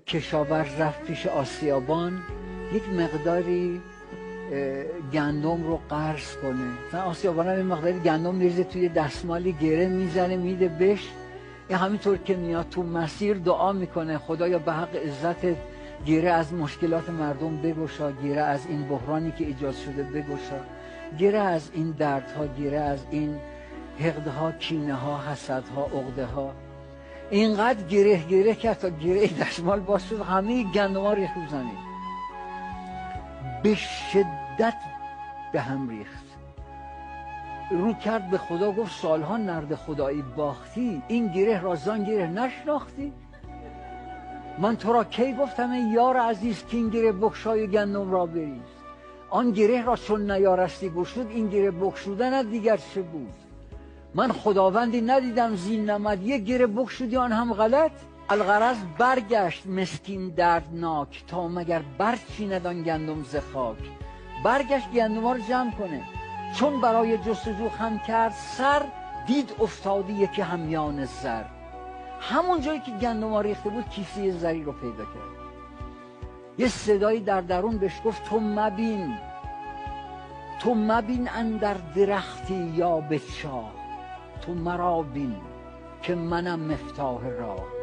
کشاورز رفت پیش آسیابان یک مقداری گندم رو قرض کنه. مثلا آسیابان هم این مقداری گندم میریزه توی دستمالی، گره میزنه میده بهش. این همینطور که میاد تو مسیر دعا میکنه خدایا به حق عزت گره از مشکلات مردم بگشا، گره از این بحرانی که ایجاد شده بگشا، گره از این دردها، گره از این حقدها، کینه ها، حسدها، عقده ها. اینقدر گره کرد تا گره دستمال باز شد، همه گندم ها ریخت رو زمین، به شدت به هم ریخت. رو کرد به خدا گفت سالها نرد خدایی باختی، این گره را زان گره نشناختی؟ من تو را کی گفتم ای یار عزیز که این گره بگشای گندم را بریز؟ آن گره را چون نیارستی گشود، این گره بگشودن دیگر چه بود؟ من خداوندی ندیدم زین نمد، یک گره بگشودی آن هم غلط. الغرض برگشت مسکین دردناک، تا مگر برچیند آن گندم ز خاک. برگشت گندم‌ها رو جمع کنه، چون برای جستجو خم کرد سر، دید افتادی یکی همیان زر. همون جایی که گندم‌ها ریخته بود کیسه زری رو پیدا کرد. یه صدایی در درون بهش گفت تو مبین اندر درختی یا به چاه، تو مرا بین که منم مفتاح راه.